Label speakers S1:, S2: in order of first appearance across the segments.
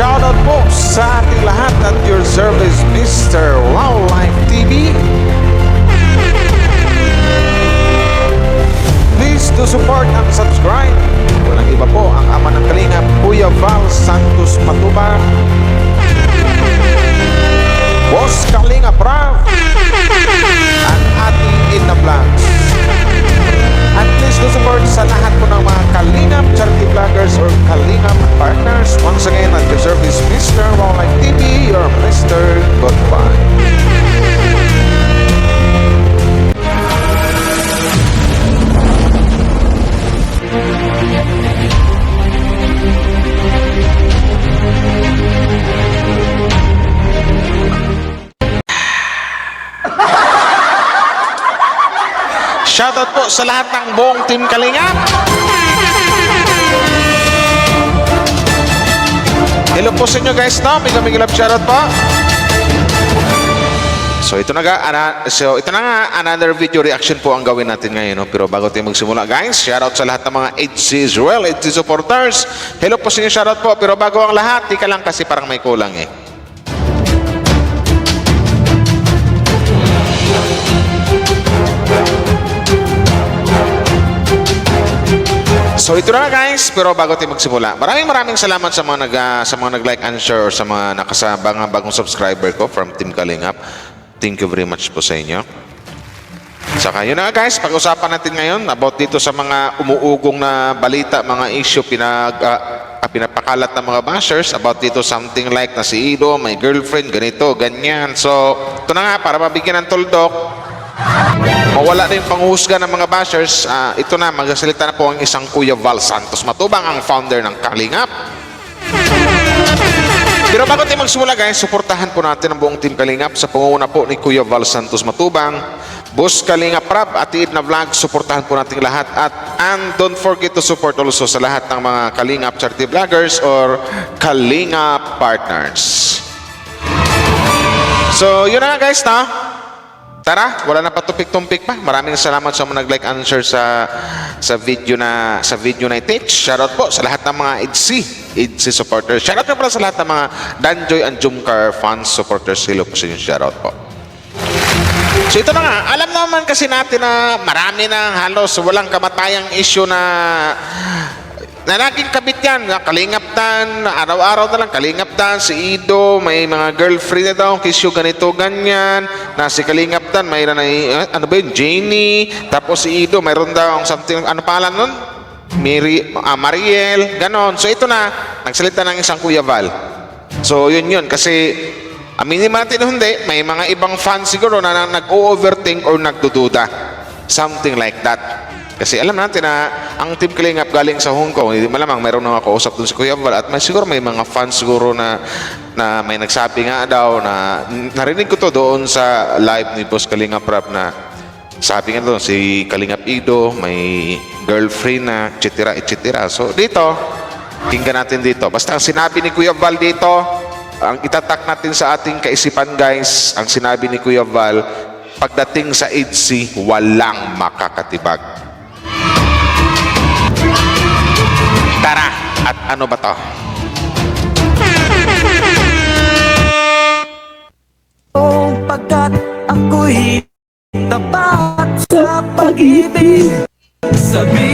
S1: Shoutout po sa ating lahat at your service, Mr. Wildlife TV. Please do support and subscribe. Walang iba po ang ama ng Kalingap, Kuya Val Santos Matubang, Boss Kalingap Rav, at ating Inna Vlogs. And please do support sa lahat po ng mga Kalingap charity vloggers or Kalingap partners. Once again, at your service, Mr. Wildlife TV, your Mr. Goodbye. Shoutout po sa lahat ng buong Team Kalingap. Hello po sa inyo guys, no? Mega love shoutout po. So ito na nga, another video reaction po ang gawin natin ngayon, no? Pero bago tayo magsimula guys, shoutout sa lahat ng mga HC Israel, HC supporters. Hello po sa inyo, shoutout po. Pero bago ang lahat, tika lang kasi parang may kulang eh. So ito na guys, pero bago tayo magsimula, maraming salamat sa mga nag-like and share or sa mga nakasabang bagong subscriber ko from Team Kalingap. Thank you very much po sa inyo. Saka yun na guys, pag-usapan natin ngayon about dito sa mga umuugong na balita, mga issue pinapakalat ng mga bashers about dito something like na si Ido, may girlfriend, ganito, ganyan. So ito na nga, para mabigyan ng tuldok, mawala na yung panghusga ng mga bashers. Ito na, magsasalita na po ang isang Kuya Val Santos Matubang, ang founder ng Kalingap. Pero bago tayo magsimula guys, suportahan po natin ang buong Team Kalingap sa pangunguna po ni Kuya Val Santos Matubang, Boss Kalingap Rab at Inna Vlogs. Suportahan po natin lahat and don't forget to support also sa lahat ng mga Kalingap charity vloggers or Kalingap partners. So yun na guys, na tara, wala na patupik-tumpik pa. Maraming salamat sa mga nag-like and share sa video na i-teach. Shoutout po sa lahat ng mga EDC supporters. Shoutout po pala sa lahat ng mga Danjoy and Jumcar fans supporters. Hello po sa inyo. Shoutout po. So ito na nga, alam naman kasi natin na marami na halos walang kamatayang issue na laging kabit yan. Kalingaptan, araw-araw na lang Kalingaptan, si Ido may mga girlfriend na daw, kisyo ganito ganyan, na si Kalingaptan mayroon na ano ba yun, Jenny, tapos si Ido mayroon daw something, ano pangalan nun? Mariel, ganon. So ito na, nagsalita ng isang Kuya Val. So yun kasi aminin natin hindi, may mga ibang fans siguro na nag-o-overthink or nagdududa, something like that. Kasi alam natin na ang Team Kalingap galing sa Hong Kong, hindi malamang mayroon na makausap dun si Kuya Val at siguro may mga fans siguro na may nagsabi nga daw na narinig ko to doon sa live ni Boss Kalingap Rap na sabi nga doon si Kalingap Ido may girlfriend na etc. So dito, tingnan natin dito. Basta ang sinabi ni Kuya Val dito, ang itatak natin sa ating kaisipan guys, ang sinabi ni Kuya Val, pagdating sa EDC, walang makakatibag. Tara, at ano ba to? Pagkat ako'y tapat sa pag-ibig.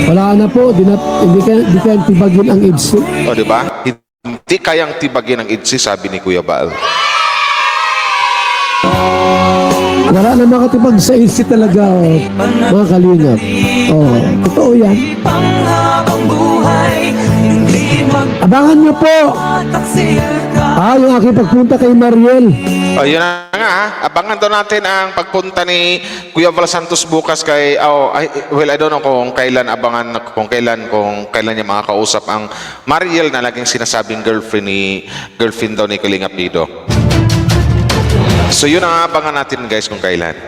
S2: Wala na po, hindi kayang tibagin ang EDC.
S1: O diba? Hindi kayang tibagin ang EDC, sabi ni Kuya Val.
S2: Wala na makatibag sa EDC talaga, mga Kalingap. Totoo yan. Abangan nyo po yung aking pagpunta kay Mariel.
S1: Yun na nga, abangan daw natin ang pagpunta ni Kuya Val Santos bukas kay I don't know kung kailan niya makakausap ang Mariel na laging sinasabing girlfriend daw ni Kalingap Ido. So yun ang abangan natin guys kung kailan.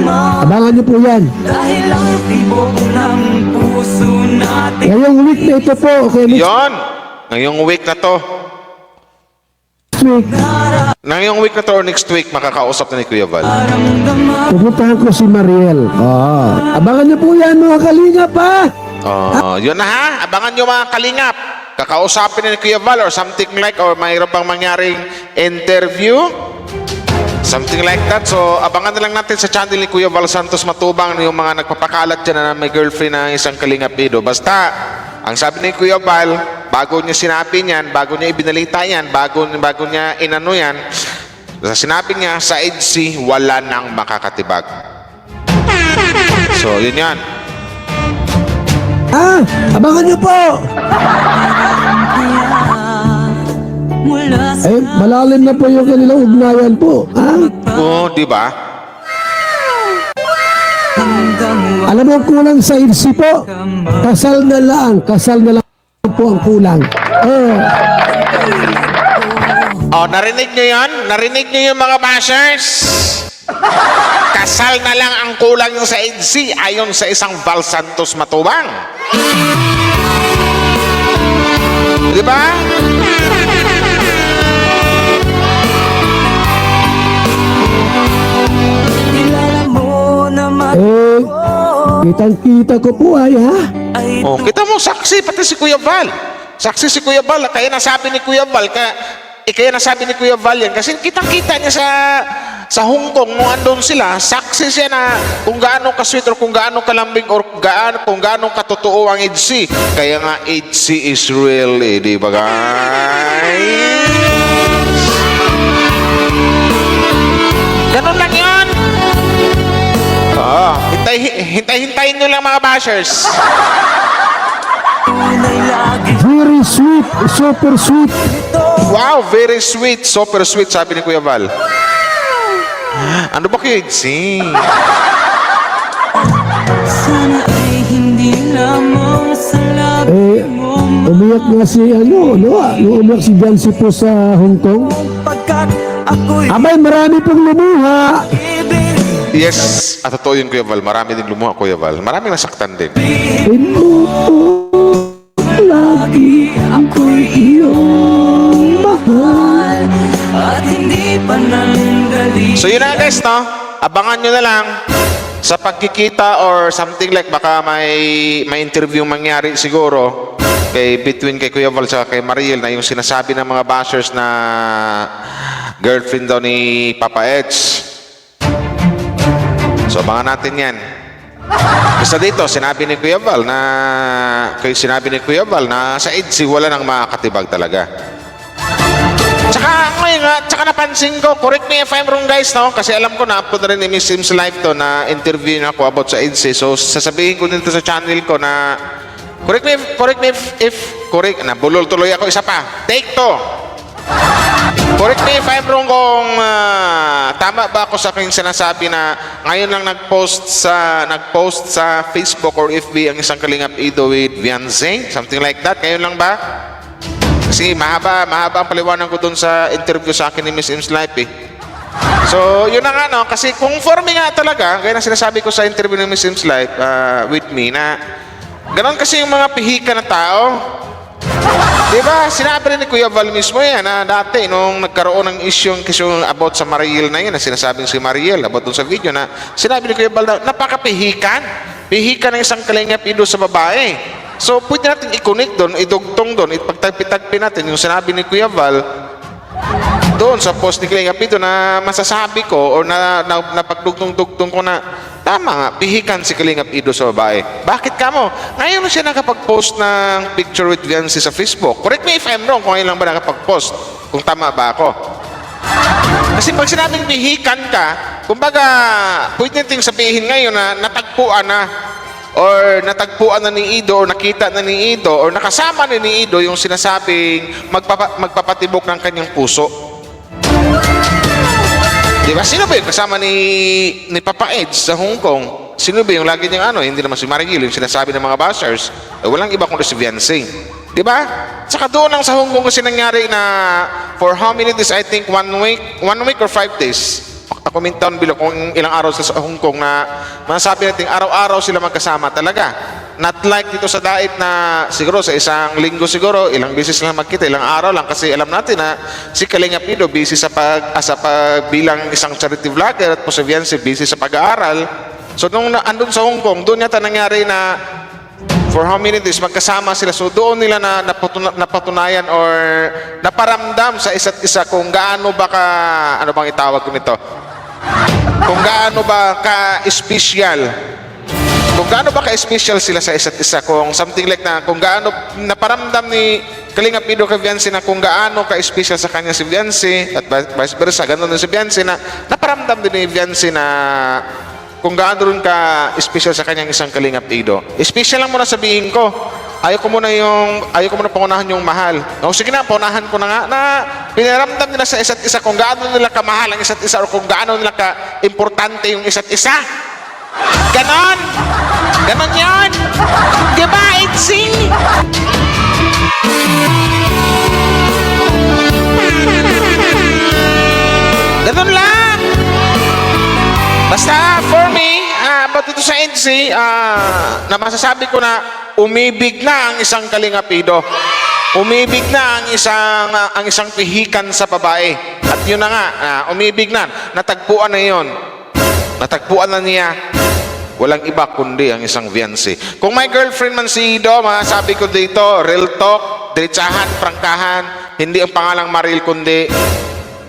S2: Abangan niyo po yan. Ngayong week na ito po. Okay,
S1: Yon! Ngayong week na to. Ngayong week na to or next week, makakausap na ni Kuya Val.
S2: Pupuntahan ko si Mariel. Abangan niyo po yan mga Kalingap ha.
S1: Yun na ha. Abangan nyo mga Kalingap. kakausapin ni Kuya Val or something like, or mayroon bang mangyaring interview? Something like that. So, abangan na lang natin sa channel ni Kuya Val Santos Matubang yung mga nagpapakalat dyan na may girlfriend na isang Kalingap Ido. Basta, ang sabi ni Kuya Val, bago niya sinabi niyan, bago niya ibinalita yan, bago niya inano yan, sinabi niya, sa EDC, wala nang makakatibag. So, yun yan.
S2: Abangan niyo po! Malalim na po yung kanilang ugnayan po.
S1: Oo, di ba?
S2: Alam mo ang kulang sa EDC po? Kasal na lang po ang kulang.
S1: Narinig nyo yun? Narinig nyo yung mga bashers? Kasal na lang ang kulang yung sa EDC ayon sa isang Val Santos Matubang. Di ba?
S2: Kitang-kita ko po
S1: Kita mo, saksi pati si Kuya Val. Saksi si Kuya Val. Kaya nasabi ni Kuya Val, kaya nasabi ni Kuya Val yan. Kasi kitang-kita niya sa Hong Kong, nung andun sila, saksi siya na kung gaano ka-sweet or kung gaano kalambing or kung gaano katotoo ang EDC. Kaya nga, EDC is real, di ba guys? Ganun lang yun. Hintay-hintayin nyo lang mga bashers.
S2: Very sweet, super sweet.
S1: Wow, very sweet, super sweet, sabi ni Kuya Val. Ano ba kayo, EDC?
S3: Sana ay hindi lamang sa labi mo.
S2: Umiyak nga si umiyak si Jancy po sa Hong Kong.
S3: Pagkat ako'y
S2: Abay, marami pong lumuha.
S1: Yes, at totoo yun, Kuya Val. Marami din lumuha, Kuya Val. Maraming nasaktan din.
S2: Lagi ako'y iyong mahal.
S3: at hindi pa nandali.
S1: So yun na guys, no? Abangan nyo na lang sa pagkikita or something like baka may interview mangyari siguro between kay Kuya Val at kay Mariel na yung sinasabi ng mga bashers na girlfriend daw ni Papa Edge. So abangan natin yan. Basta dito, sinabi ni Kuya Val na sa EDC wala nang makakatibag talaga. Tsaka ngayon nga, tsaka napansin ko, correct me if I'm wrong guys, no? Kasi alam ko na upload na rin ni Miss Sims Live to na interview na ako about sa EDC. So sasabihin ko dito sa channel ko na correct me if correct, na bulol tuloy ako isa pa. Take to. Correct me if I'm wrong kung tama ba ako sa aking sinasabi na ngayon lang nag-post sa Facebook or FB ang isang Kalingap Ido with Vianzing, something like that. Ngayon lang ba? Kasi mahaba ang paliwanag ko dun sa interview sa akin ni Miss Sims Live eh. So, yun na nga no, kasi kung for me nga talaga, kaya na sinasabi ko sa interview ni Miss Sims Live with me na ganon kasi yung mga pihika na tao. Diba? Sinabi rin ni Kuya Val mismo yan na dati nung nagkaroon ng issue about sa Mariel na yun, na sinasabing si Mariel about dun sa video na sinabi ni Kuya Val na napakapihikan ng isang Kalingap Ido sa babae. So pwede natin i-connect doon, idugtong doon, ipagtagpi-tagpi natin yung sinabi ni Kuya Val doon sa post ni Kalingap Ido na masasabi ko o na napagdugtong-dugtong ko na tama nga, pihikan si Kalingap Ido sa babae. Bakit ka mo? Ngayon na siya nakapag-post ng picture with Viancy sa Facebook. Correct me if I'm wrong kung ngayon lang ba nakapag-post, kung tama ba ako. Kasi pag sinabing pihikan ka, kumbaga pwede natin sabihin ngayon na natagpuan na ni Ido or nakita na ni Ido or nakasama ni Ido yung sinasabing magpapatibok ng kanyang puso. Diba? Sino ba yung kasama ni Papa Edge sa Hong Kong? Sino ba yung lagi niyang hindi naman si Mariel, yung sinasabi ng mga bashers, walang iba kundi si Viancy. Diba? Saka doon lang sa Hong Kong kasi nangyari na for how many days, I think 1 week or 5 days. Comment down below kung ilang araw sa Hong Kong na masasabi natin araw-araw sila magkasama talaga. Not like dito sa Dait na siguro sa isang linggo siguro, ilang beses lang magkita, ilang araw lang kasi alam natin na si Kalingap Ido busy sa bilang isang charity vlogger at po si Viancy busy sa pag-aaral. So nung andun sa Hong Kong, doon yata nangyari na for how many days magkasama sila. So doon nila na napatunayan or naparamdam sa isa't isa kung gaano ba ka, ano bang itawag ko nito? Kung gaano ba ka-special. Kung gaano ba ka-special sila sa isa't isa. Kung something like na, kung gaano naparamdam ni Kalingap Ido kay Viancy na kung gaano ka-special sa kanya si Viancy at vice versa, ganun din si Viancy na naparamdam din ni Viancy na kung gaano rin ka-special sa kanyang isang Kalingap Ido. Special lang muna sabihin ko. Ayaw ko muna pangunahan yung mahal. No, sige na, paunahan ko na nga na pinaramdam nila sa isa't isa kung gaano nila kamahal ang isa't isa o kung gaano nila ka-importante yung isa't isa. Ganon! Ganon yun! Diba, Itzy? Ganon lang! Basta, for me, about dito sa Itzy, na masasabi ko na umibig na ang isang Kalingap Ido. Umibig na ang isang pihikan sa babae. At yun na nga, umibig na. Natagpuan na yun. Natagpuan na niya. Walang iba kundi ang isang Viancy. Kung may girlfriend man si Ido, masasabi ko dito, real talk, diretsahan, prangkahan, hindi ang pangalang Maril kundi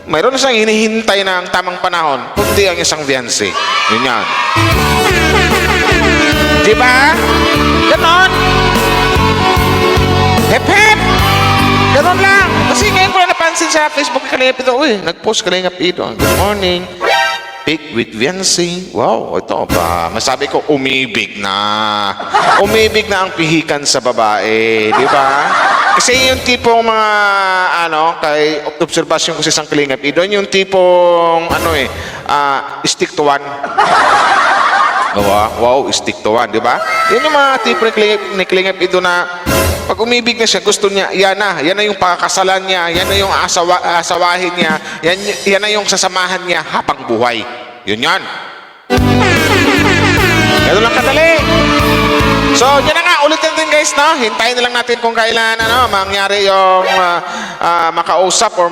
S1: mayroon na siyang hinihintay na ang tamang panahon, kundi ang isang Viancy. Yun yan. Diba? Ganon. Hep hep. Ganon lang. Kasi ngayon ko na napansin sa Facebook Kalingap Ido, uy, nag-post Kalingap Ido. Good morning. Pick with Viancy. Wow, ito ba? Masabi ko, umibig na. Umibig na ang pihikan sa babae. Di ba? Kasi yung tipong mga, kay obserbasyon ko sa isang Kalingap Ido, yung tipong, stick to one. Wow, stick to one, di ba? Yan yung mga tipo ni Kalingap Ido na pag umibig na siya, gusto niya, yan na yung pakakasalan niya, yan na yung asawahin niya, yan na yung sasamahan niya habang buhay. Yun yan. Ganun lang kadali. So, yan na nga, ulitin din guys, no? Hintayin na lang natin kung kailan, mangyari yung makausap or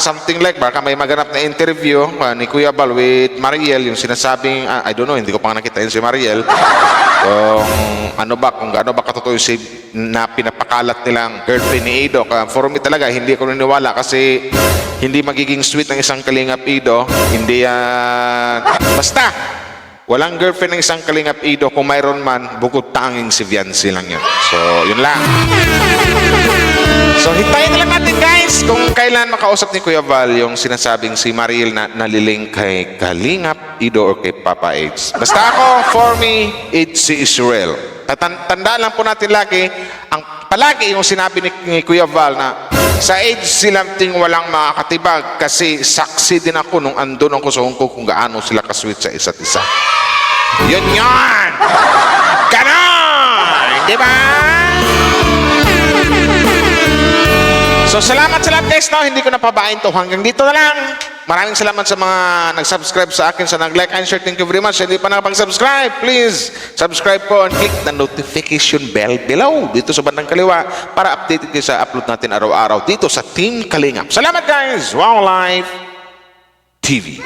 S1: something like, baka may maganap na interview ni Kuya Val with Mariel, yung sinasabing, I don't know, hindi ko pa nakita yun si Mariel. Kung gaano ba katotoo na pinapakalat nilang girlfriend ni Ido. For me talaga, hindi ako naniwala kasi hindi magiging sweet ng isang Kalingap Ido. Hindi basta, walang girlfriend ng isang Kalingap Ido. Kung mayroon man, bukod tanging si Viancy lang yun. So, yun lang. So, hintayin na lang natin guys kung kailan makausap ni Kuya Val yung sinasabing si Mariel na naliling kay Kalingap Ido or kay Papa Aids. Basta ako, for me, it's si Israel. Tandaan lang po natin palagi yung sinabi ni Kuya Val na sa age silang walang makakatibag kasi saksi din ako nung andun ako sa Hong Kong kung gaano sila kasweet sa isa't isa. Yun yun! Ganon! Di ba? So, salamat sa lahat guys, no? Hindi ko napabain to. Hanggang dito na lang. Maraming salamat sa mga nag-subscribe sa akin, sa nag-like and share. Thank you very much. Hindi pa nakapag-subscribe, please subscribe po and click the notification bell below dito sa bandang kaliwa para updated kayo sa upload natin araw-araw dito sa Team Kalingap. Salamat guys! Wow Life TV.